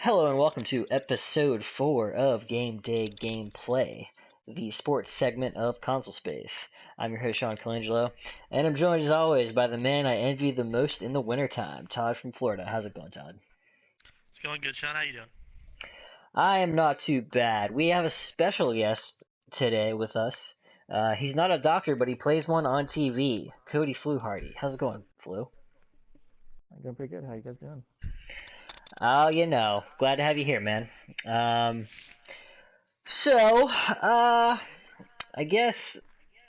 Hello and welcome to episode 4 of Gameday Gameplay, the sports segment of Console Space. I'm your host Sean Colangelo, and I'm joined as always by the man I envy the most in the wintertime, Todd from Florida. How's it going, Todd? It's going good, Sean. How you doing? I am not too bad. We have a special guest today with us. He's not a doctor, but he plays one on TV. Cody Fluharty. How's it going, Flu? I'm doing pretty good. How you guys doing? Oh, glad to have you here, man. Um, so, I guess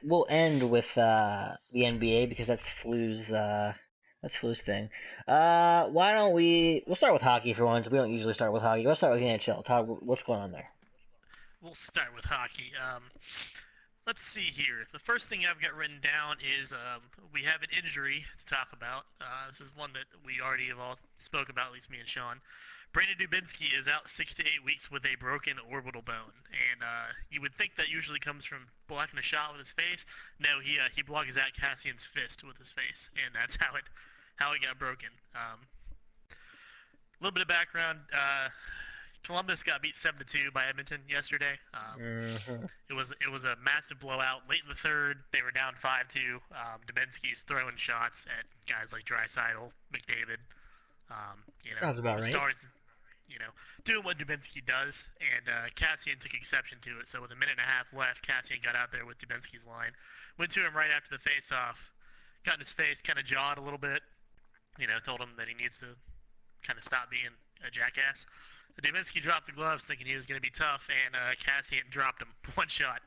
we'll end with the NBA because that's Flu's thing. Why don't we'll start with hockey for once. We don't usually start with hockey. Let's start with the NHL. Todd, what's going on there? We'll start with hockey. Let's see here. The first thing I've got written down is we have an injury to talk about. This is one that we already have all spoke about, at least me and Sean. Brandon Dubinsky is out 6 to 8 weeks with a broken orbital bone, and you would think that usually comes from blocking a shot with his face. No, he blocked Zach Cassian's fist with his face, and that's how it got broken. A little bit of background. Columbus got beat 7-2 by Edmonton yesterday. It was a massive blowout. Late in the third, they were down 5-2. Dubinsky's throwing shots at guys like Draisaitl, McDavid. Sounds about the right. Stars, doing what Dubinsky does, and Cassian took exception to it. So with a minute and a half left, Cassian got out there with Dubinsky's line, went to him right after the face-off, got in his face, kind of jawed a little bit. Told him that he needs to kind of stop being a jackass. Dubinsky dropped the gloves thinking he was going to be tough, and Cassian dropped him one shot.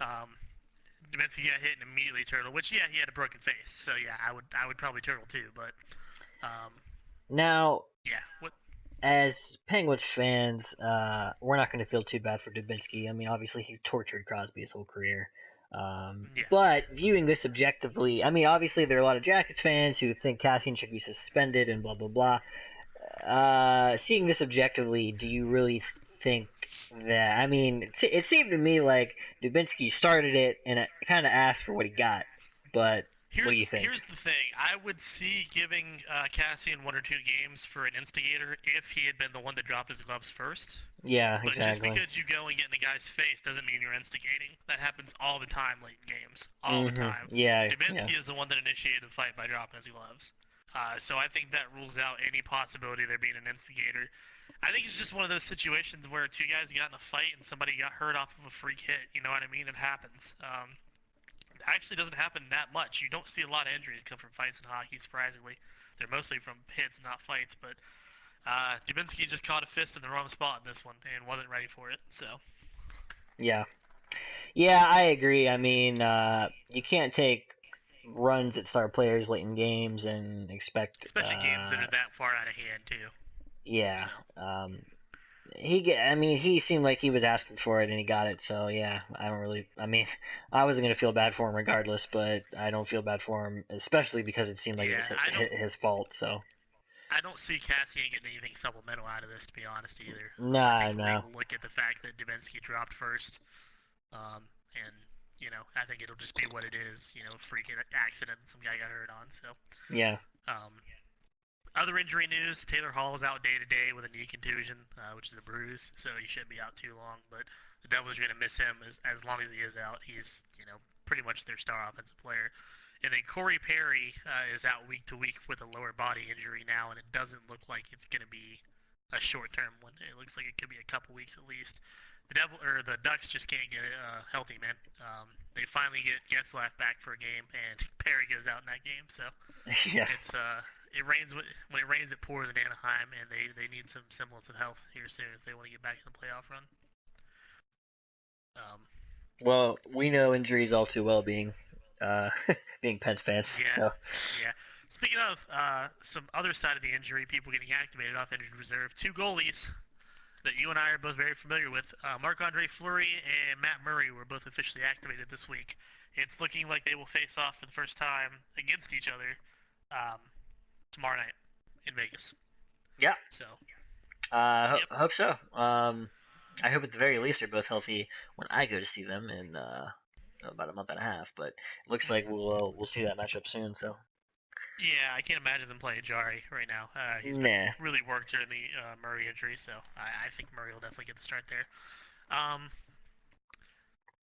Dubinsky got hit and immediately turtle, which, yeah, he had a broken face. So, yeah, I would probably turtle too, but... Now, yeah, what? as Penguins fans, we're not going to feel too bad for Dubinsky. I mean, obviously he's tortured Crosby his whole career. Yeah. But viewing this objectively, I mean, obviously there are a lot of Jackets fans who think Cassian should be suspended and blah, blah, blah. Seeing this objectively, do you really think that... I mean, it seemed to me like Dubinsky started it and it kind of asked for what he got. But what do you think? Here's the thing. I would see giving Cassian 1 or 2 games for an instigator if he had been the one that dropped his gloves first. Yeah, But exactly. just because you go and get in the guy's face doesn't mean you're instigating. That happens all the time late in games. All the time. Yeah, Dubinsky yeah. is the one that initiated the fight by dropping his gloves. So I think that rules out any possibility of there being an instigator. I think it's just one of those situations where 2 guys got in a fight and somebody got hurt off of a freak hit. You know what I mean? It happens. It actually doesn't happen that much. You don't see a lot of injuries come from fights in hockey, surprisingly. They're mostly from hits, not fights. But Dubinsky just caught a fist in the wrong spot in this one and wasn't ready for it. So. Yeah. Yeah, I agree. I mean, you can't take runs at star players late in games and expect... Especially games that are that far out of hand, too. Yeah. So. He seemed like he was asking for it and he got it, so yeah, I wasn't going to feel bad for him regardless, but I don't feel bad for him, especially because it seemed like it was his fault, so. I don't see Cassian getting anything supplemental out of this, to be honest, either. No. I think we'll look at the fact that Dubinsky dropped first, and, I think it'll just be what it is, freak accident some guy got hurt on, so. Yeah. Other injury news, Taylor Hall is out day-to-day with a knee contusion, which is a bruise, so he shouldn't be out too long, but the Devils are going to miss him as long as he is out. He's, pretty much their star offensive player. And then Corey Perry is out week to week with a lower body injury now, and it doesn't look like it's going to be a short-term one. It looks like it could be a couple weeks at least. The Ducks just can't get healthy, man. They finally get Getzlaf back for a game, and Perry goes out in that game, so Yeah. it's when it rains, it pours in Anaheim, and they need some semblance of health here soon if they want to get back in the playoff run. Well, we know injuries all too well, being Pens fans. Yeah. So. Yeah. Speaking of some other side of the injury, people getting activated off injured reserve, 2 goalies that you and I are both very familiar with, Marc-Andre Fleury and Matt Murray, were both officially activated this week. It's looking like they will face off for the first time against each other tomorrow night in Vegas. Yeah. So. Hope so. I hope at the very least they're both healthy when I go to see them in about a month and a half. But it looks like we'll see that matchup soon. So. Yeah, I can't imagine them playing Jari right now. He's been Nah. really worked during the Murray injury, so I think Murray will definitely get the start there. Um,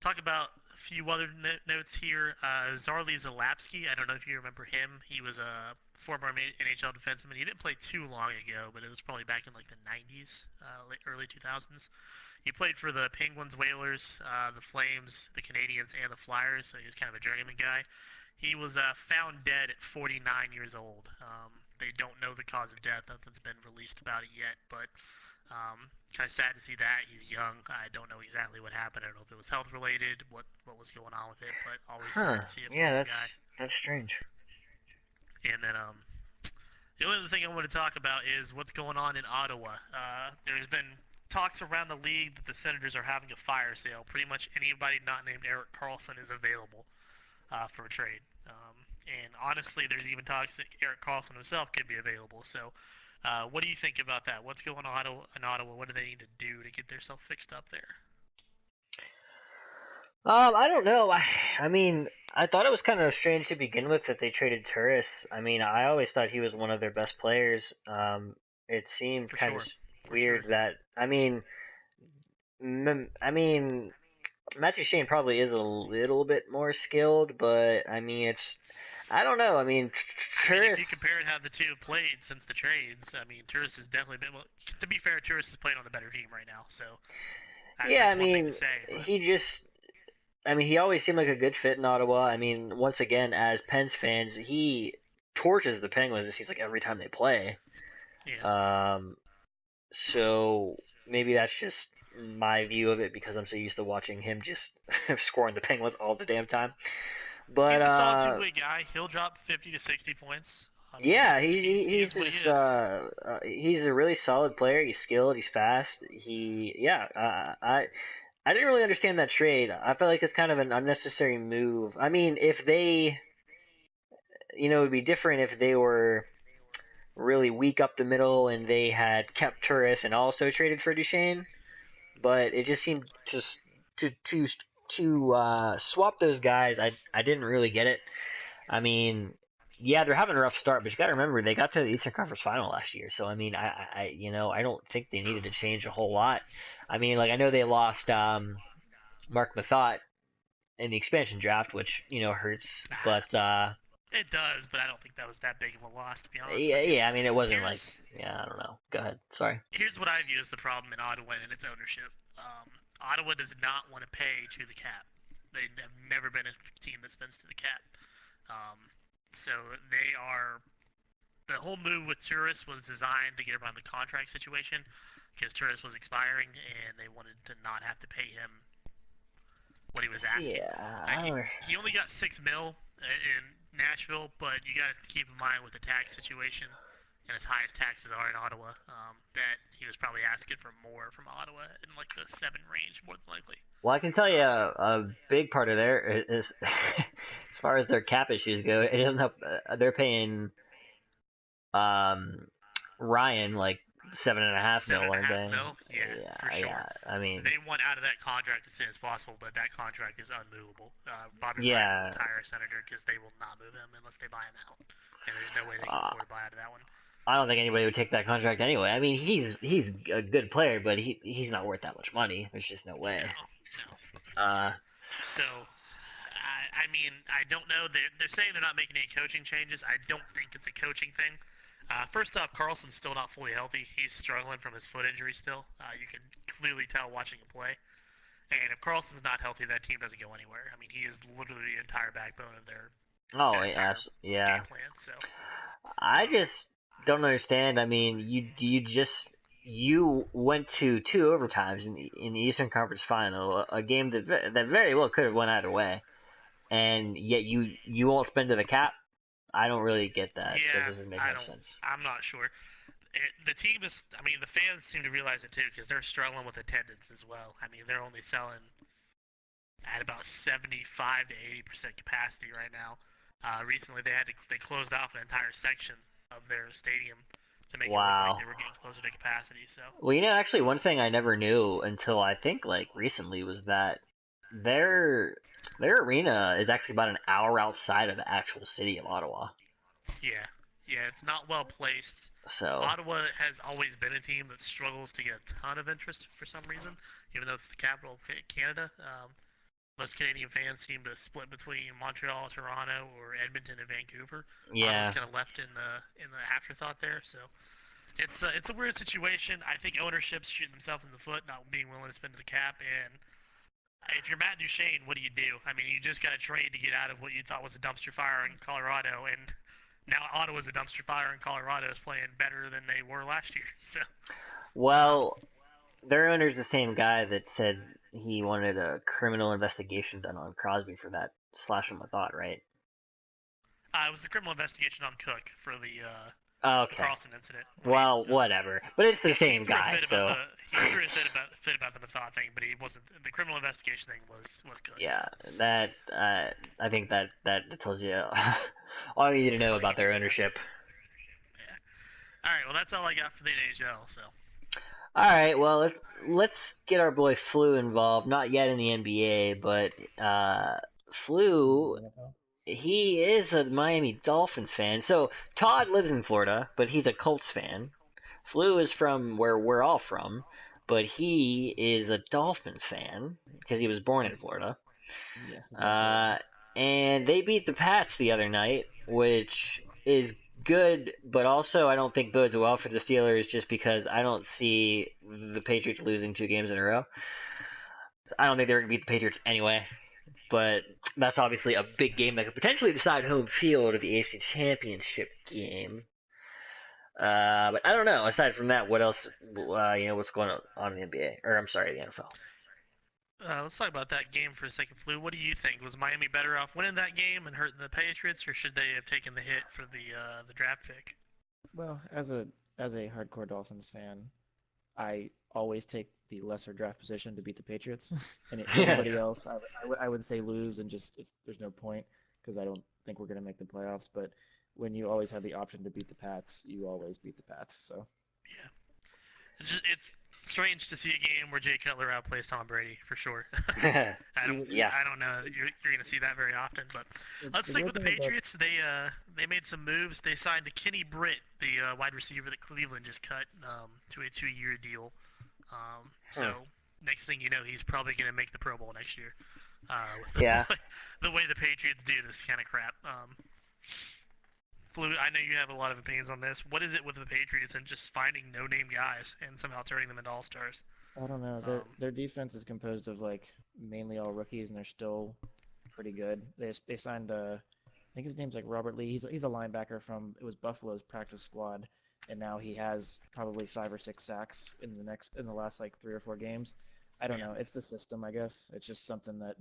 talk about a few other notes here. Zarli Zalapski, I don't know if you remember him. He was a former NHL defenseman. He didn't play too long ago, but it was probably back in like the 90s, early 2000s. He played for the Penguins, Whalers, the Flames, the Canadiens, and the Flyers, so he was kind of a journeyman guy. He was found dead at 49 years old. They don't know the cause of death. Nothing's been released about it yet, but kind of sad to see that. He's young. I don't know exactly what happened. I don't know if it was health related, what was going on with it, but always Huh. sad to see it from Yeah, the guy. that's strange. And then the only other thing I want to talk about is what's going on in Ottawa. There's been talks around the league that the Senators are having a fire sale. Pretty much anybody not named Eric Carlson is available for a trade. And honestly, there's even talks that Eric Carlson himself could be available. So, what do you think about that? What's going on in Ottawa? What do they need to do to get themselves fixed up there? I don't know. I mean, I thought it was kind of strange to begin with that they traded Turris. I mean, I always thought he was one of their best players. It seemed For kind of sure. For sure. weird that. I mean, Matthew Shane probably is a little bit more skilled, but I mean, I don't know. I mean, I mean, if Turris. you compare how the two have played since the trades, I mean, Turris has definitely been. Well, to be fair, Turris is playing on the better team right now, so Yeah, I that's one thing to mean, say. But he just. I mean, he always seemed like a good fit in Ottawa. I mean, once again, as Pens fans, he torches the Penguins. It seems like every time they play. yeah, Um, so maybe that's just my view of it because I'm so used to watching him just scoring the Penguins all the damn time. But he's a solid two-way guy. He'll drop 50 to 60 points. I mean, yeah, he he's is what he just is. he's a really solid player. He's skilled. He's fast. I didn't really understand that trade. I felt like it's kind of an unnecessary move. I mean, if they, it would be different if they were really weak up the middle and they had kept Turris and also traded for Duchesne. But it just seemed to swap those guys. I didn't really get it. I mean, yeah, they're having a rough start, but you got to remember they got to the Eastern Conference Final last year. So I mean, I don't think they needed to change a whole lot. I mean, like I know they lost Mark Mathot in the expansion draft, which hurts. But It does, but I don't think that was that big of a loss, to be honest yeah, with you. yeah. I mean, it wasn't like Here's yeah. I don't know. Go ahead. Sorry. here's what I view as the problem in Ottawa and its ownership. Ottawa does not want to pay to the cap. They have never been a team that spends to the cap. Um, so they are. The whole move with Turris was designed to get around the contract situation because Turris was expiring and they wanted to not have to pay him what he was asking. Yeah. Uh, he he only got 6 mil in Nashville, but you got to keep in mind with the tax situation and as high as taxes are in Ottawa, that he was probably asking for more from Ottawa in like the 7 range, more than likely. Well, I can tell you Um, a big part of there is, as far as their cap issues go, it doesn't have. They're paying um Ryan like 7.5 mil, seven and a aren't half they? mil, yeah, for Yeah, sure. yeah. I mean, They want out of that contract as soon as possible, but that contract is unmovable. Bobby Ryan will yeah. retire a Senator because they will not move him unless they buy him out, and there's no way they can Uh, afford to buy out of that one. I don't think anybody would take that contract anyway. I mean, he's a good player, but he's not worth that much money. There's just no way. No, no. Uh, So, I mean, I don't know. They're saying they're not making any coaching changes. I don't think it's a coaching thing. First off, Carlson's still not fully healthy. He's struggling from his foot injury still. You can clearly tell watching him play. And if Carlson's not healthy, that team doesn't go anywhere. I mean, he is literally the entire backbone of oh, their entire yeah. game plan. So, I um, just don't understand. I mean, you went to two overtimes in the Eastern Conference Final, a game that very well could have went either way, and yet you won't spend to the cap. I don't really get that. That yeah, doesn't make I no don't. sense. I'm not sure. The team is. I mean, the fans seem to realize it too because they're struggling with attendance as well. I mean, they're only selling at about 75 to 80% capacity right now. Recently, they closed off an entire section of their stadium to make it look like Wow. they were getting closer to capacity. So Well, actually, one thing I never knew until I think like recently was that their arena is actually about an hour outside of the actual city of Ottawa. Yeah, it's not well placed. So Ottawa has always been a team that struggles to get a ton of interest for some reason, even though it's the capital of Canada. Most Canadian fans seem to split between Montreal, Toronto, or Edmonton and Vancouver. Ottawa's yeah, kind of left in the afterthought there, so it's a weird situation. I think ownership's shooting themselves in the foot, not being willing to spend the cap. And if you're Matt Duchene, what do you do? I mean, you just got to trade to get out of what you thought was a dumpster fire in Colorado, and now Ottawa's a dumpster fire, and Colorado is playing better than they were last year. So, um, well, their owner's the same guy that said he wanted a criminal investigation done on Crosby for that slash him a thought, right? it was the criminal investigation on Cook for the Okay. Carlson incident when Well, whatever. But it's the he same threw a guy, fit about so the Mathod thing, but he wasn't. The criminal investigation thing was Cook. So. yeah, that I think that tells you all you need to know All you about need their to know. ownership. Yeah. All right. Well, that's all I got for the NHL. So. All right, well let's get our boy Flu involved. Not yet in the NBA, but Flu, he is a Miami Dolphins fan. So Todd lives in Florida, but he's a Colts fan. Flu is from where we're all from, but he is a Dolphins fan because he was born in Florida. Yes, exactly right. Uh, and they beat the Pats the other night, which is good, but also I don't think bodes well for the Steelers just because I don't see the Patriots losing 2 games in a row. I don't think they're going to beat the Patriots anyway, but that's obviously a big game that could potentially decide home field of the AFC Championship game. But I don't know. Aside from that, what else? What's going on in the NBA? Or I'm sorry, the NFL. Let's talk about that game for a second, Flu. What do you think? Was Miami better off winning that game and hurting the Patriots, or should they have taken the hit for the draft pick? Well, as a hardcore Dolphins fan, I always take the lesser draft position to beat the Patriots. Yeah. Anybody else, I would say lose and just there's no point because I don't think we're gonna make the playoffs. But when you always have the option to beat the Pats, you always beat the Pats. So Yeah, it's strange to see a game where Jay Cutler outplays Tom Brady for sure. Yeah. I don't know that you're going to see that very often. But let's the stick weird with the thing about Patriots. They made some moves. They signed Kenny Britt, the wide receiver that Cleveland just cut, to a 2-year deal. So next thing you know, he's probably going to make the Pro Bowl next year. With Yeah. the way the Patriots do this kind of crap. Blue, I know you have a lot of opinions on this. What is it with the Patriots and just finding no-name guys and somehow turning them into all-stars? I don't know. Their Um, their defense is composed of like mainly all rookies, and they're still pretty good. They signed I think his name's like Robert Lee. He's a linebacker from it was Buffalo's practice squad, and now he has probably 5 or 6 sacks in the last like 3 or 4 games. I don't yeah, know. It's the system, I guess. It's just something that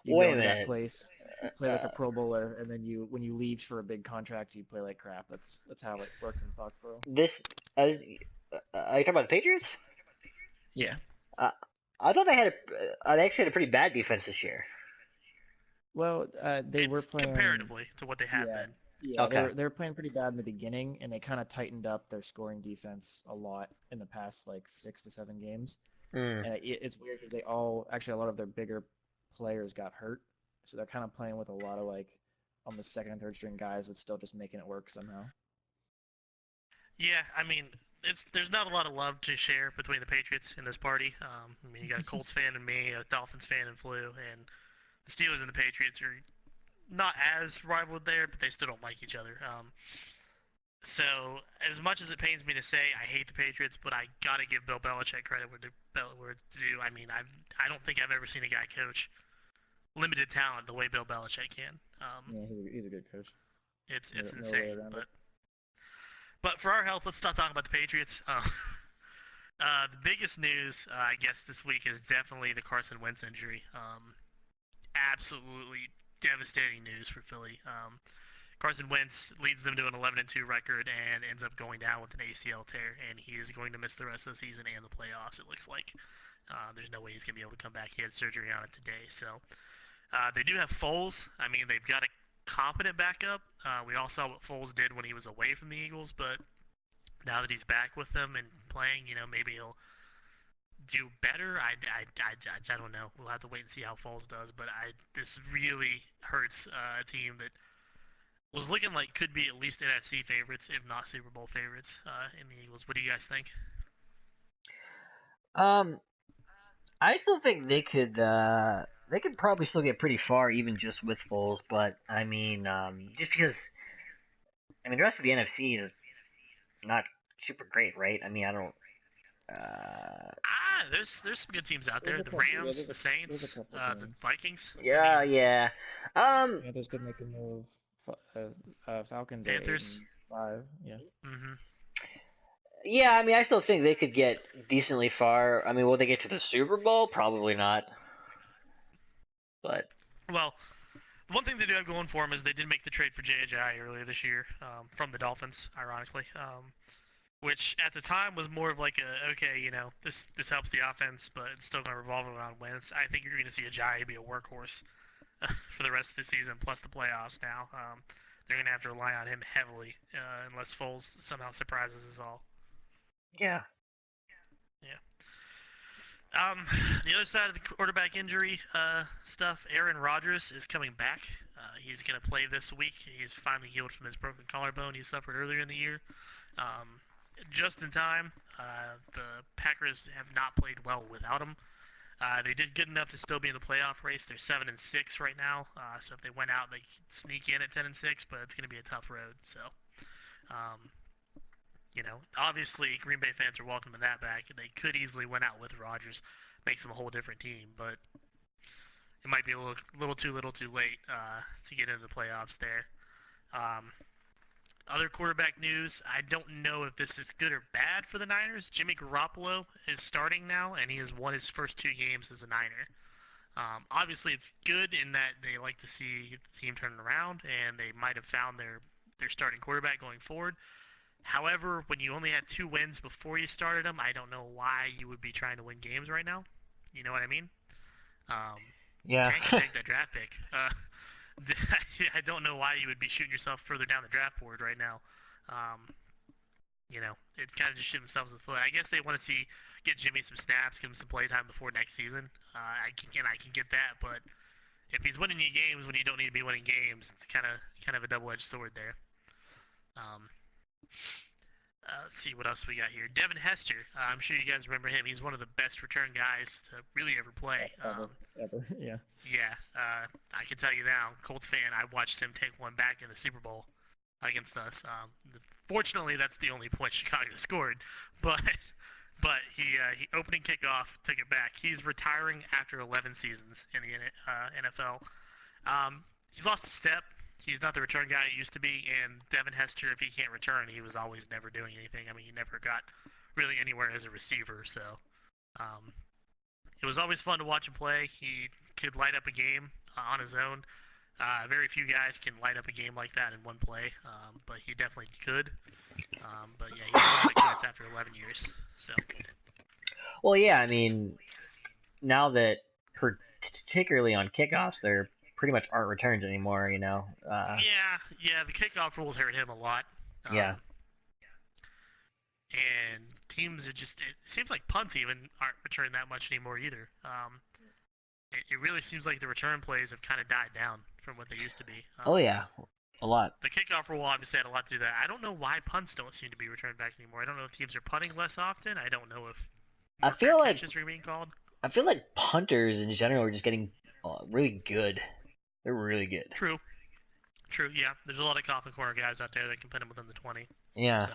you Wait go a into that minute. place, you play like a Pro Bowler, and then you when you leave for a big contract, you play like crap. That's how it works in Foxborough. This. Are you talking about the Patriots? Yeah. Uh, I thought they actually had a pretty bad defense this year. Well, they were it's playing. comparatively to what they have Yeah, been. yeah, they Okay. were they were playing pretty bad in the beginning, and they kind of tightened up their scoring defense a lot in the past like 6 to 7 games. Hmm. And it's weird because they all actually a lot of their bigger players got hurt, so they're kind of playing with a lot of like almost second and third string guys, but still just making it work somehow. Yeah, I mean, there's not a lot of love to share between the Patriots in this party. I mean, you got a Colts fan and me, a Dolphins fan and Flu, and the Steelers and the Patriots are not as rivaled there, but they still don't like each other. So as much as it pains me to say, I hate the Patriots, but I gotta give Bill Belichick credit where it's due. I mean, I don't think I've ever seen a guy coach limited talent the way Bill Belichick can. Yeah, he's a good coach. It's No way insane. around it. But for our health, let's stop talking about the Patriots. The biggest news, I guess, this week is definitely the Carson Wentz injury. Absolutely devastating news for Philly. Carson Wentz leads them to an 11-2 record and ends up going down with an ACL tear, and he is going to miss the rest of the season and the playoffs. It looks like there's no way he's going to be able to come back. He had surgery on it today, so they do have Foles. I mean, they've got a competent backup. We all saw what Foles did when he was away from the Eagles, but now that he's back with them and playing, maybe he'll do better. I don't know. We'll have to wait and see how Foles does. But this really hurts a team that was looking like could be at least NFC favorites, if not Super Bowl favorites, in the Eagles. What do you guys think? Um, I still think they could probably still get pretty far even just with Foles, but I mean, just because I mean the rest of the NFC is not super great, right? I mean, I don't. There's some good teams out There's there. a The couple. Yeah, Rams, the there's a Saints, couple the teams. Vikings. I Yeah, mean, yeah. Um, Panthers could make a move. Falcons are eight Panthers. and five. Yeah. Mm-hmm. yeah. I mean, I still think they could get decently far. I mean, will they get to the Super Bowl? Probably not. But Well, the one thing they do have going for them is they did make the trade for J.J. earlier this year from the Dolphins, ironically. Which at the time was more of like a okay, this helps the offense, but it's still going to revolve around wins. I think you're going to see Ajayi be a workhorse for the rest of the season, plus the playoffs. Now they're going to have to rely on him heavily unless Foles somehow surprises us all. yeah, Yeah. The other side of the quarterback injury stuff, Aaron Rodgers is coming back. He's going to play this week. He's finally healed from his broken collarbone he suffered earlier in the year. Um, just in time. The Packers have not played well without him. They did good enough to still be in the playoff race. They're 7-6 right now. So if they went out, they could sneak in at 10-6, but it's going to be a tough road. So, um, obviously Green Bay fans are welcome to that back. They could easily win out with Rodgers, makes them a whole different team, but it might be a little too late to get into the playoffs there. Um, Other quarterback news, I don't know if this is good or bad for the Niners. Jimmy Garoppolo is starting now, and he has won his first 2 games as a Niner. Obviously, it's good in that they like to see the team turning around, and they might have found their starting quarterback going forward. However, when you only had 2 wins before you started them, I don't know why you would be trying to win games right now. You know what I mean? Um, yeah. Tank can take that draft pick. I don't know why you would be shooting yourself further down the draft board right now. Um, it kind of just shoot themselves in the foot. I guess they want to get Jimmy some snaps, give him some playtime before next season. I can get that, but if he's winning you games when you don't need to be winning games, it's kind of a double-edged sword there. Um, let's see what else we got here. Devin Hester. I'm sure you guys remember him. He's one of the best return guys to really ever play. Ever. Yeah. Yeah, I can tell you now, Colts fan, I watched him take one back in the Super Bowl against us. Fortunately, that's the only point Chicago scored, but he opening kickoff took it back. He's retiring after 11 seasons in the NFL. He's lost a step. He's not the return guy he used to be, and Devin Hester, if he can't return, he was always never doing anything. I mean, he never got really anywhere as a receiver, so um, it was always fun to watch him play. He could light up a game on his own. Very few guys can light up a game like that in one play, but he definitely could. But yeah, he's one that quits after 11 years. So. Well, yeah. I mean, now that particularly on kickoffs, there pretty much aren't returns anymore. Yeah, the kickoff rules hurt him a lot. Yeah. And teams are just, it seems like punts even aren't returning that much anymore either. It really seems like the return plays have kind of died down from what they used to be. Oh yeah, a lot. The kickoff rule obviously had a lot to do with that. I don't know why punts don't seem to be returned back anymore. I don't know if teams are punting less often. I don't know if I feel like catches are being called. I feel like punters in general are just getting really good. They're really good. True. Yeah, there's a lot of coffin corner guys out there that can put them within the 20. Yeah. So.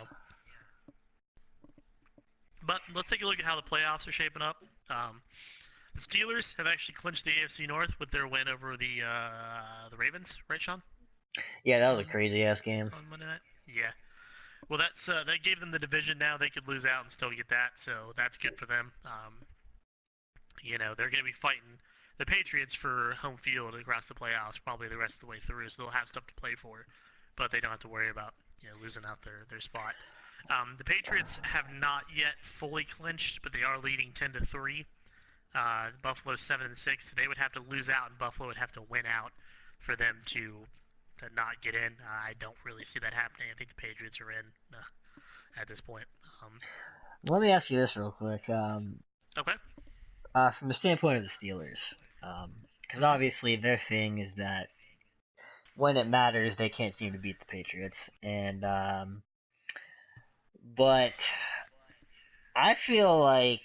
But let's take a look at how the playoffs are shaping up. The Steelers have actually clinched the AFC North with their win over the Ravens, right, Sean? Yeah, that was a crazy ass game. On Monday night. Yeah. Well, that gave them the division. Now they could lose out and still get that, so that's good for them. They're going to be fighting the Patriots for home field across the playoffs probably the rest of the way through, so they'll have stuff to play for, but they don't have to worry about losing out their spot. The Patriots have not yet fully clinched, but they are leading 10-3. Buffalo's 7-6. So they would have to lose out, and Buffalo would have to win out for them to not get in. I don't really see that happening. I think the Patriots are in at this point. Let me ask you this real quick. Okay. From the standpoint of the Steelers, because obviously their thing is that when it matters, they can't seem to beat the Patriots. And but I feel like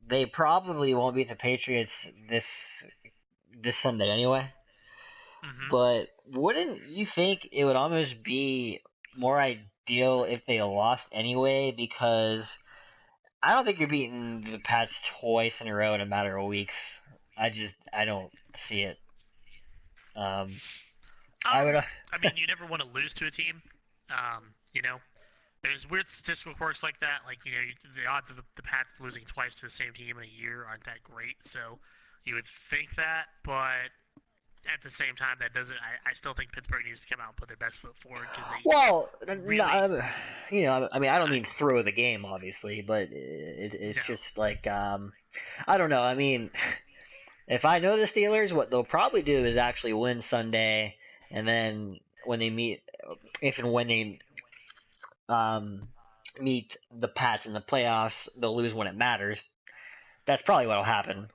they probably won't beat the Patriots this Sunday anyway. Hmm. But wouldn't you think it would almost be more ideal if they lost anyway? Because I don't think you're beating the Pats twice in a row in a matter of weeks. I don't see it. Um, I would. I mean, you never want to lose to a team. You know, there's weird statistical quirks like that. Like, the odds of the Pats losing twice to the same team in a year aren't that great. So you would think that, but at the same time, that doesn't. I still think Pittsburgh needs to come out and put their best foot forward because they Well, really. I mean, I don't I, mean throw the game, obviously, but it's no. just like I don't know. I mean, if I know the Steelers, what they'll probably do is actually win Sunday, and then when they meet, if and when they um, meet the Pats in the playoffs, they'll lose when it matters. That's probably what'll happen.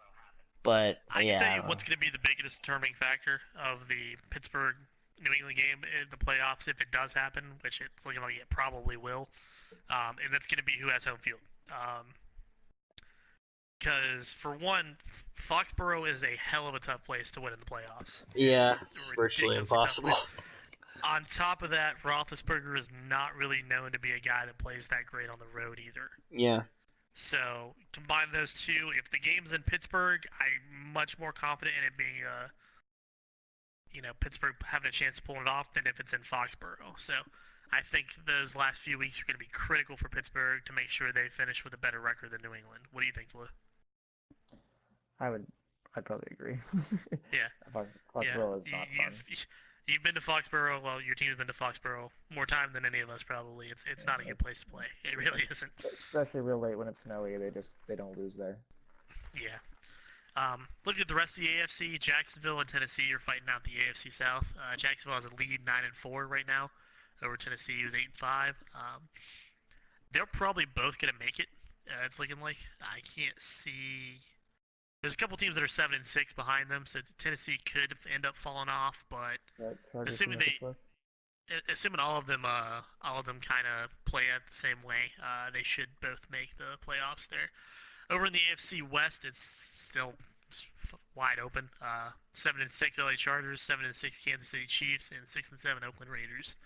But I can tell you yeah, what's going to be the biggest determining factor of the Pittsburgh New England game in the playoffs if it does happen, which it's looking like it probably will. And that's going to be who has home field. Because for one, Foxborough is a hell of a tough place to win in the playoffs. It yeah, is it's a virtually ridiculously tough impossible. place. On top of that, Roethlisberger is not really known to be a guy that plays that great on the road either. Yeah. So combine those two. If the game's in Pittsburgh, I'm much more confident in it being Pittsburgh having a chance of pulling it off than if it's in Foxborough. So I think those last few weeks are going to be critical for Pittsburgh to make sure they finish with a better record than New England. What do you think, Lou? I would, I'd probably agree. Yeah, yeah. Foxborough is not fun. You've been to Foxborough. Well, your team's been to Foxborough more time than any of us probably. It's not a good place to play. It really isn't. Especially real late when it's snowy. They don't lose there. Yeah. Looking at the rest of the AFC, Jacksonville and Tennessee are fighting out the AFC South. Jacksonville has a lead 9-4 right now over Tennessee, who's 8-5. They're probably both gonna make it. It's looking like I can't see. There's a couple teams that are 7-6 behind them, so Tennessee could end up falling off. But Right, Chargers can assuming make it they, close. assuming all of them kind of play it the same way, they should both make the playoffs there. Over in the AFC West, it's still wide open. 7-6 LA Chargers, 7-6 Kansas City Chiefs, and 6-7 Oakland Raiders.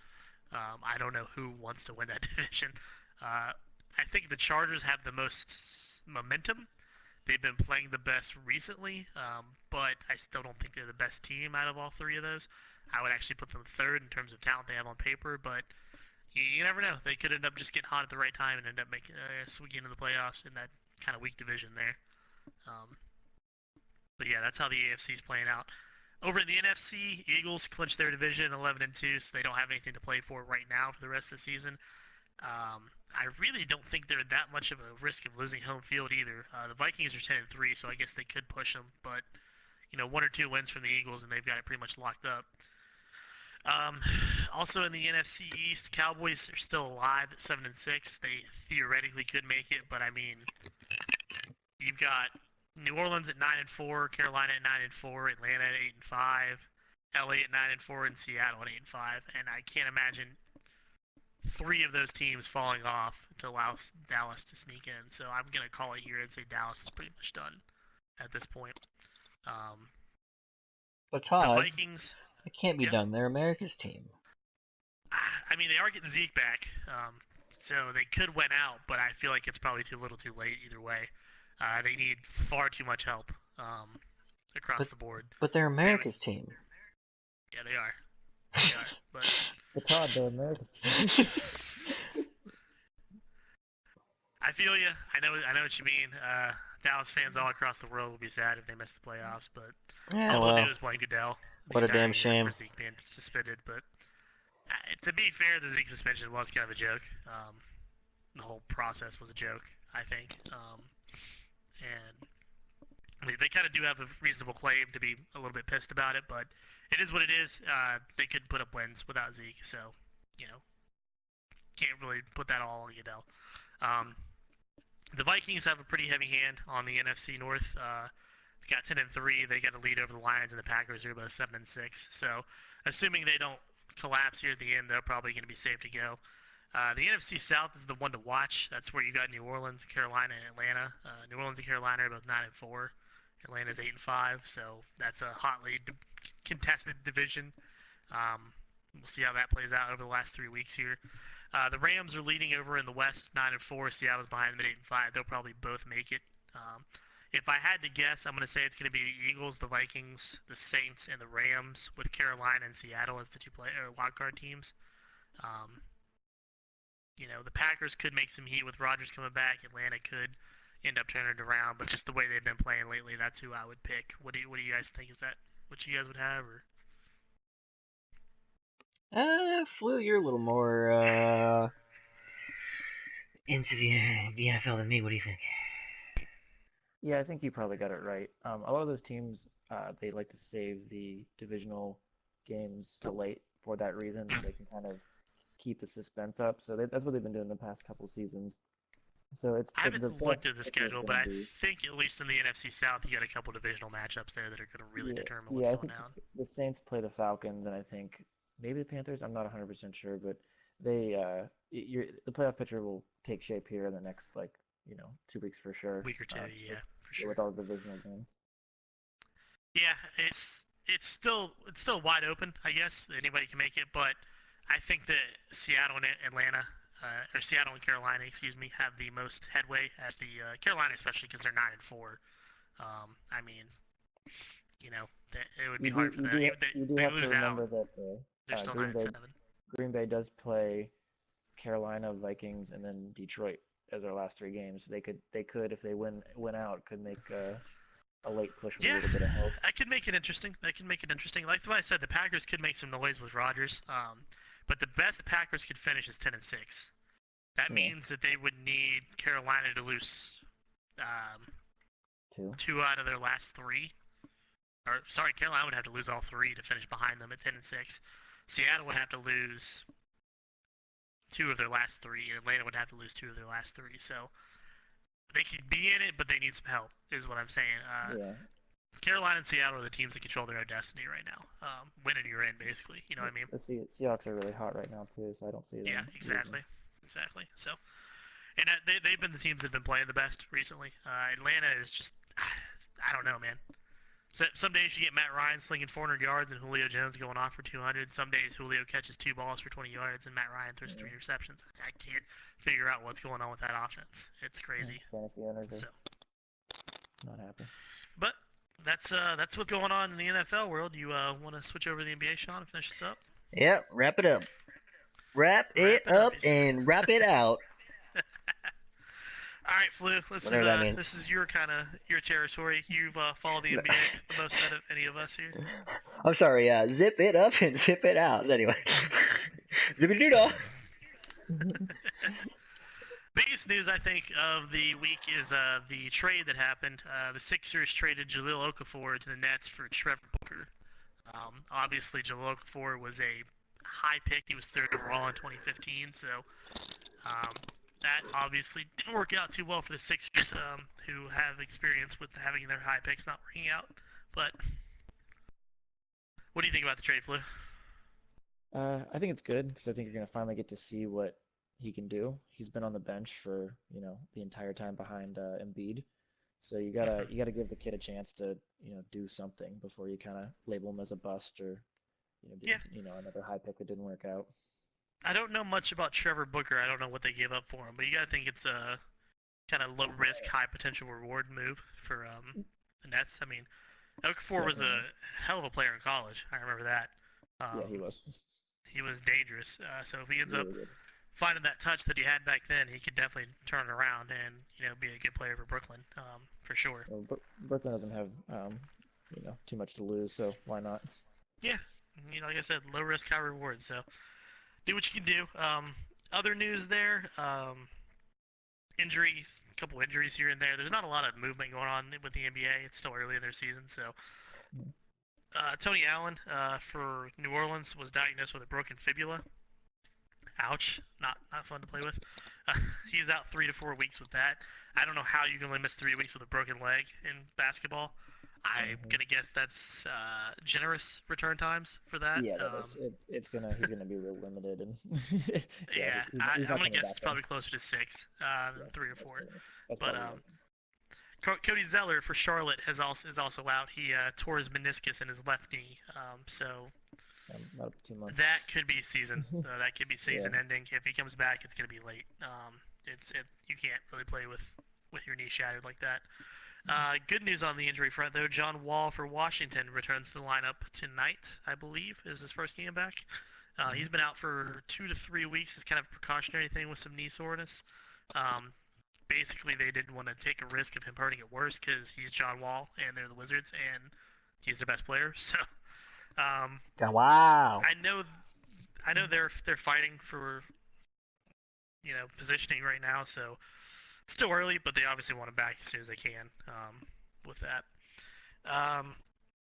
I don't know who wants to win that division. I think the Chargers have the most momentum. They've been playing the best recently, but I still don't think they're the best team out of all three of those. I would actually put them third in terms of talent they have on paper, but you never know. They could end up just getting hot at the right time and end up making squeaking into the playoffs in that kind of weak division there. Um, but yeah, that's how the AFC is playing out. Over in the NFC, Eagles clinched their division 11-2, so they don't have anything to play for right now for the rest of the season. I really don't think they're that much of a risk of losing home field either. The Vikings are 10-3, so I guess they could push them, but one or two wins from the Eagles and they've got it pretty much locked up. Um, Also in the NFC East, Cowboys are still alive at 7-6. They theoretically could make it, but I mean, you've got New Orleans at 9-4, Carolina at 9-4, Atlanta at 8-5, LA at 9-4, and Seattle at 8-5. And I can't imagine three of those teams falling off to allow Dallas to sneak in. So I'm gonna call it here and say Dallas is pretty much done at this point. Um, But the Todd, Vikings, it can't be yeah. done. They're America's team. I mean, they are getting Zeke back, so they could win out, but I feel like it's probably too little, too late either way. They need far too much help across But the board. but they're They would, America's team. yeah, they are. They are, but But Todd, they're America's team. I feel you. I know what you mean. Dallas fans all across the world will be sad if they miss the playoffs, but Yeah, all they'll well, do is blame Goodell the what a entire damn year shame. for Zeke being suspended. But to be fair, the Zeke suspension was kind of a joke. The whole process was a joke, I think. And I mean, they kind of do have a reasonable claim to be a little bit pissed about it, but it is what it is. They could put up wins without Zeke, so you know, can't really put that all on Goodell. Um, the Vikings have a pretty heavy hand on the NFC North. got 10-3. They got a lead over the Lions and the Packers, who are both 7-6. So, assuming they don't collapse here at the end, they're probably going to be safe to go. The NFC South is the one to watch. That's where you got New Orleans, Carolina, and Atlanta. New Orleans and Carolina are both 9-4. Atlanta's 8-5. So that's a hotly contested division. We'll see how that plays out over the last 3 weeks here. The Rams are leading over in the West, 9-4. Seattle's behind them at 8-5. They'll probably both make it. If I had to guess, I'm going to say it's going to be the Eagles, the Vikings, the Saints, and the Rams, with Carolina and Seattle as the two wildcard teams. The Packers could make some heat with Rodgers coming back. Atlanta could end up turning it around, but just the way they've been playing lately, that's who I would pick. What do you guys think? Is that what you guys would have? Or Flu, you're a little more into the NFL than me. What do you think? Yeah, I think you probably got it right. A lot of those teams, they like to save the divisional games to late for that reason. They can kind of keep the suspense up. So that's what they've been doing the past couple seasons. So I haven't looked at the picture is schedule, gonna but I be, think at least in the NFC South, you got a couple divisional matchups there that are going to really yeah, determine what's yeah. I going think down. the Saints play the Falcons, and I think maybe the Panthers. I'm not 100% sure, but the playoff picture will take shape here in the next 2 weeks for sure. Week or two, yeah, for sure. With all the divisional games. Yeah, it's still wide open, I guess. Anybody can make it, but I think that Seattle and Atlanta, or Seattle and Carolina, excuse me, have the most headway. As the Carolina, especially because they're 9-4. I mean, it would be hard for them. You do They have to lose out. remember that They're still Green 9-7. Green Bay does play Carolina, Vikings, and then Detroit as their last 3 games. They could if they win out could make a late push with a little bit of help. That could make it interesting. Like what I said, the Packers could make some noise with Rodgers. But the best the Packers could finish is 10-6. That means that they would need Carolina to lose 2 out of their last 3. Or sorry, Carolina would have to lose all 3 to finish behind them at 10-6. Seattle would have to lose 2 of their last 3, and Atlanta would have to lose 2 of their last 3. So they could be in it, but they need some help, is what I'm saying. Carolina and Seattle are the teams that control their own destiny right now. Win and you're in, basically. You know what I mean? The Seahawks are really hot right now too, so I don't see them. Yeah, exactly. So, and they've been the teams that have been playing the best recently. Atlanta is just, I don't know, man. So some days you get Matt Ryan slinging 400 yards and Julio Jones going off for 200. Some days Julio catches 2 balls for 20 yards and Matt Ryan throws 3 interceptions. I can't figure out what's going on with that offense. It's crazy. Fantasy owners are not happy. But that's what's going on in the NFL world. You want to switch over to the NBA, Sean, and finish this up? Yep, wrap it up. Wrap it up and wrap it out. All right, Flu. This is your territory. You've followed the NBA the most out of any of us here. I'm sorry. Zip it up and zip it out. Anyway, zip it off. Biggest news I think of the week is the trade that happened. The Sixers traded Jahlil Okafor to the Nets for Trevor Booker. Obviously, Jahlil Okafor was a high pick. He was 3rd overall in 2015, so that obviously didn't work out too well for the Sixers, who have experience with having their high picks not working out. But what do you think about the trade, Flu? I think it's good because I think you're going to finally get to see what he can do. He's been on the bench for the entire time behind Embiid, so you gotta give the kid a chance to do something before you kind of label him as a bust or another high pick that didn't work out. I don't know much about Trevor Booker. I don't know what they gave up for him, but you gotta think it's a kind of low risk, high potential reward move for the Nets. I mean, Okafor was a hell of a player in college. I remember that. Yeah, he was. He was dangerous. So if he ends up finding that touch that he had back then, he could definitely turn it around and be a good player for Brooklyn, for sure. Well, Brooklyn doesn't have too much to lose, so why not? Yeah, like I said, low risk, high reward. So do what you can do. Other news there, injuries, a couple injuries here and there. There's not a lot of movement going on with the NBA. It's still early in their season, so. Tony Allen for New Orleans was diagnosed with a broken fibula. Ouch. Not fun to play with. He's out 3 to 4 weeks with that. I don't know how you can only miss 3 weeks with a broken leg in basketball. I'm gonna guess that's generous return times for that. Yeah, that is. He's gonna be real limited, and yeah, Yeah, he's I'm not gonna coming guess back it's there. probably closer to 6 Yeah, than 3 or 4. that's But probably right. Cody Zeller for Charlotte is also out. He tore his meniscus in his left knee. So About 2 months. that could be season. That could be Yeah. season ending. If he comes back, it's gonna be late. You can't really play with your knee shattered like that. Good news on the injury front, though. John Wall for Washington returns to the lineup tonight, I believe, is his first game back. He's been out for 2 to 3 weeks as kind of a precautionary thing with some knee soreness. Basically, they didn't want to take a risk of him hurting it worse because he's John Wall and they're the Wizards and he's their best player. So Wow. I know they're fighting for positioning right now. So still early, but they obviously want him back as soon as they can. With that.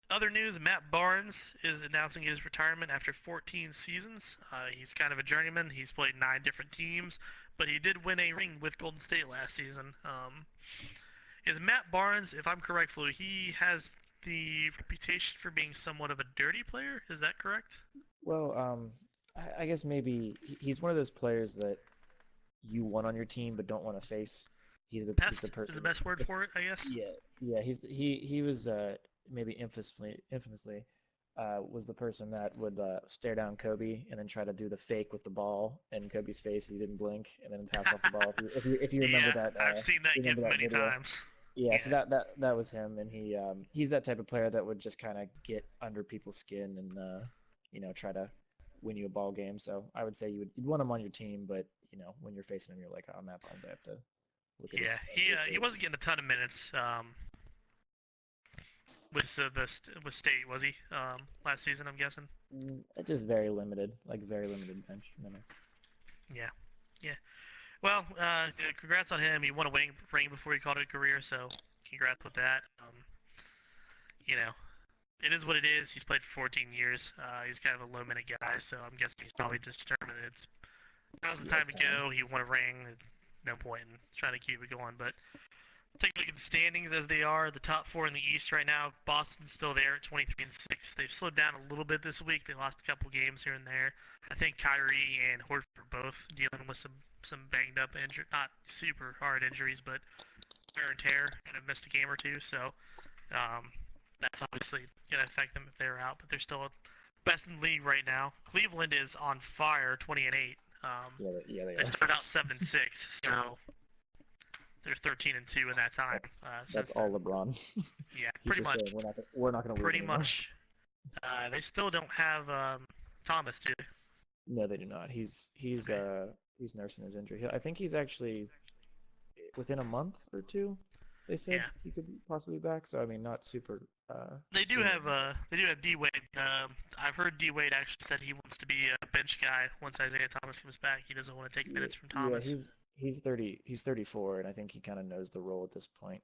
Other news, Matt Barnes is announcing his retirement after 14 seasons. He's kind of a journeyman. He's played 9 different teams, but he did win a ring with Golden State last season. Is Matt Barnes, if I'm correct, Flu, he has the reputation for being somewhat of a dirty player. Is that correct? Well, I guess maybe he's one of those players that you want on your team but don't want to face. He's the Pest is person. the best word for it, I guess. Yeah. He was maybe infamously was the person that would stare down Kobe and then try to do the fake with the ball in Kobe's face. He didn't blink and then pass off the ball. If you remember Yeah, that, I've seen that remember given that many video. times. Yeah, Yeah. so that was him, and he's that type of player that would just kind of get under people's skin and try to win you a ball game. So I would say you'd want him on your team, but when you're facing him, you're like, oh, Matt Barnes, I have to look at Yeah, he wasn't getting a ton of minutes with State, was he? Last season, I'm guessing. Just very limited, like very limited bench minutes. Yeah, yeah. Well, congrats on him. He won a winning ring before he called it a career, so congrats with that. You know, it is what it is. He's played for 14 years. He's kind of a low minute guy, so I'm guessing he's probably just determined that now's the time to go. He won a ring. No point in trying to keep it going, but take a look at the standings as they are. The top 4 in the East right now. Boston's still there at 23-6. They've slowed down a little bit this week. They lost a couple games here and there. I think Kyrie and Horford are both dealing with some banged up injury, not super hard injuries, but wear and tear, and have missed a game or two. So that's obviously going to affect them if they're out. But they're still best in the league right now. Cleveland is on fire, 20-8. They started out 7-6. So they're 13-2 in that time. That's all LeBron. Yeah, He's pretty just much. saying, we're not going to lose Pretty anymore. much. They still don't have Thomas, do they? No, they do not. He's nursing his injury. I think he's actually within a month or two. They said he could possibly be back. So I mean, not super. They do have D Wade. I've heard D Wade actually said he wants to be a bench guy once Isaiah Thomas comes back. He doesn't want to take minutes from Thomas. Yeah, he's 30. He's 34, and I think he kind of knows the role at this point.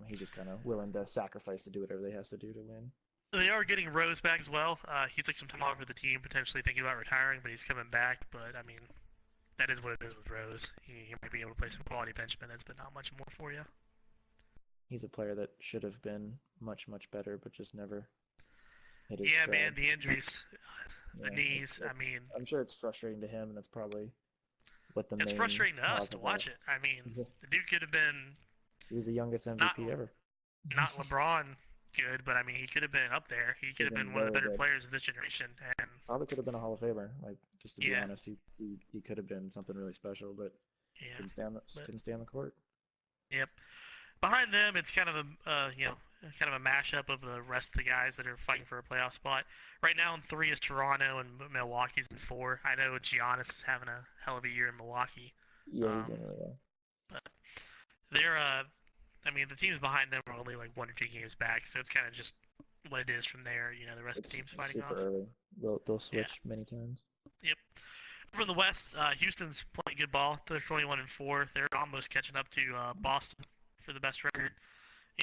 He's just kind of willing to sacrifice to do whatever they has to do to win. They are getting Rose back as well. He took some time off for the team, potentially thinking about retiring, but he's coming back. But I mean, that is what it is with Rose. He might be able to play some quality bench minutes, but not much more for you. He's a player that should have been much better, but just never hit his stride. Man, the injuries, the knees. I mean, I'm sure it's frustrating to him, and that's probably what the main. It's frustrating to us to watch it. I mean, the dude could have been. He was the youngest MVP ever. Not LeBron good, but I mean, he could have been up there. He could have been one of the better players of this generation, and probably could have been a Hall of Famer. Like, just to be honest, he could have been something really special, but couldn't stay on the court. Yep. Behind them, it's kind of a kind of a mashup of the rest of the guys that are fighting for a playoff spot. Right now, in 3 is Toronto, and Milwaukee's in 4. I know Giannis is having a hell of a year in Milwaukee. Yeah, he's doing really well. But they're I mean, the teams behind them are only like 1 or 2 games back, so it's kind of just what it is from there. The rest of the teams fighting super early. They'll switch many times. Yep. From the West, Houston's playing good ball. They're 21-4. They're almost catching up to Boston for the best record.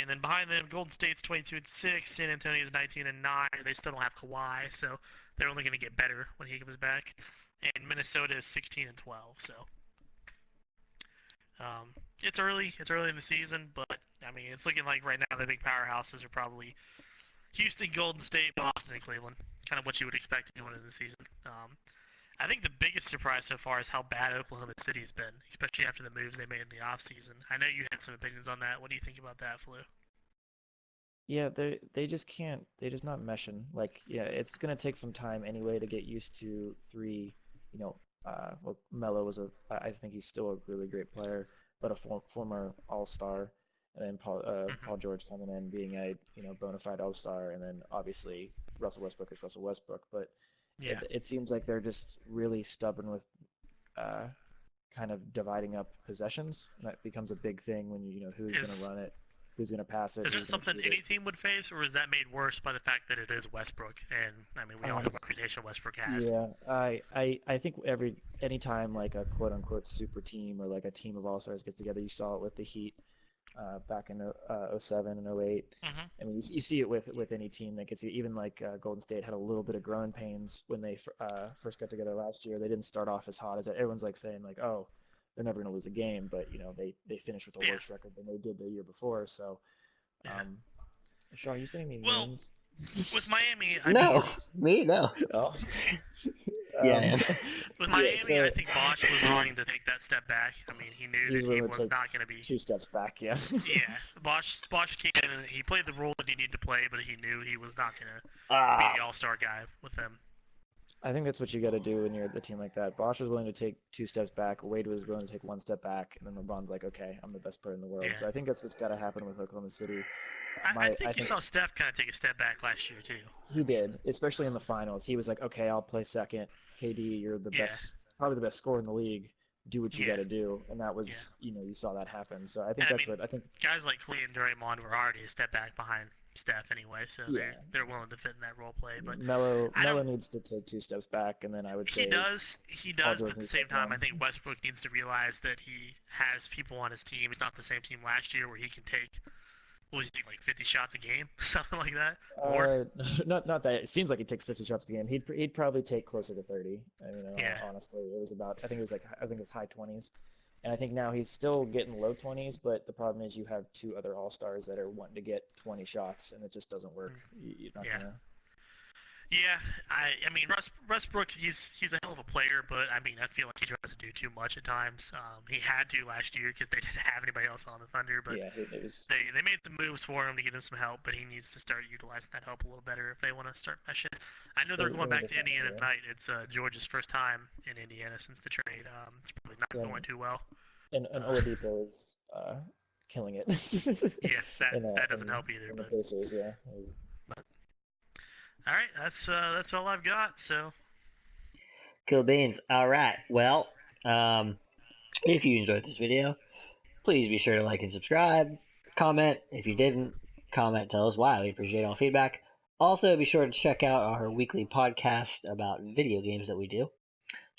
And then behind them, Golden State's 22-6. San Antonio's 19-9. They still don't have Kawhi, so they're only going to get better when he comes back. And Minnesota is 16-12. So it's early. It's early in the season, but I mean, it's looking like right now the big powerhouses are probably Houston, Golden State, Boston, and Cleveland. Kind of what you would expect going into the season. I think the biggest surprise so far is how bad Oklahoma City's been, especially after the moves they made in the offseason. I know you had some opinions on that. What do you think about that, Flu? Yeah, they just can't. They're just not meshing. Like, yeah, it's gonna take some time anyway to get used to three. You know, well, Melo was a. I think he's still a really great player, but a former All-Star, and then Hmm. Paul George coming in being a bona fide All-Star, and then obviously Russell Westbrook is Russell Westbrook. But Yeah. it seems like they're just really stubborn with uh, kind of dividing up possessions, and that becomes a big thing when you know who's gonna Is run it, who's gonna pass it, is that who's gonna something shoot it. any team would face, or is that made worse by the fact that it is Westbrook? And I mean, we all know Um, what reputation Westbrook has. Yeah, I think anytime like a quote unquote super team or like a team of all stars gets together, you saw it with the Heat back in '07 and '08. Hmm. I mean, you see it with any team that gets even like Golden State had a little bit of growing pains when they first got together last year. They didn't start off as hot as everyone's like saying like, oh, they're never going to lose a game, but you know they finished with a Yeah. worse record than they did the year before. So, Yeah. um, Shaw, are you sending me Well, memes? with Miami, I mean, No, me no. Oh. Yeah, I Um, am. with yeah, Miami, I so think Bosch was willing to take that step back. I mean, he knew he was that he willing to was take not going to be. 2 steps back, yeah. Yeah, Bosch came in and he played the role that he needed to play, but he knew he was not going to be Ah, the all-star guy with them. I think that's what you got to do when you're the team like that. Bosch was willing to take 2 steps back. Wade was willing to take 1 step back, and then LeBron's like, okay, I'm the best player in the world. Yeah, So I think that's what's got to happen with Oklahoma City. I I think you think saw Steph kind of take a step back last year too. he did, especially in the finals. He was like, okay, I'll play second. KD, you're the Yeah, best, probably the best scorer in the league. Do what you got yeah, to do, and that yeah. was, you saw that happen. So I think And I that's mean, what I think. guys like Clay and Draymond were already a step back behind Steph anyway, so Yeah, they're willing to fit in that role play. But I Melo don't. needs to take 2 steps back, and then I would He say does, he Paul does, but George at the needs to same take time, I one. think Westbrook needs to realize that he has people on his team. It's not the same team last year where he can take, what was he take, like 50 shots a game, something like that, more. Uh, not that it seems like he takes 50 shots a game. He'd probably take closer to 30. I mean, Yeah. honestly, it was about I think it was high 20s, and I think now he's still getting low 20s. But the problem is you have 2 other All Stars that are wanting to get 20 shots, and it just doesn't work. Mm. You're not Yeah. gonna. Yeah, I mean Westbrook, he's a hell of a player, but I mean I feel like he tries to do too much at times. He had to last year because they didn't have anybody else on the Thunder, but Yeah, it was. they made the moves for him to get him some help, but he needs to start utilizing that help a little better if they want to start meshing. I know they're They going need back to to find a Indiana way. tonight. It's George's first time in Indiana since the trade. It's probably not Yeah, going too well. and Uh, Oladipo is killing it yeah, in that doesn't help either. the But, Pacers. Yeah, but all right, that's all I've got. So cool beans. All right. Well, um, if you enjoyed this video, please be sure to like and subscribe. Comment if you didn't. Comment, tell us why. We appreciate all feedback. Also, be sure to check out our weekly podcast about video games that we do.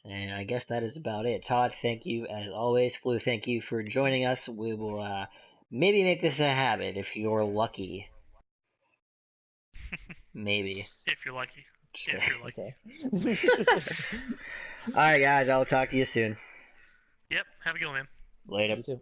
And I guess that is about it. Todd, thank you as always. Flu, thank you for joining us. We will maybe make this a habit if you're lucky. Maybe. if you're lucky, Just if kidding. you're lucky. okay. Alright, guys, I'll talk to you soon. Yep. Have a good one, man. Later. You too.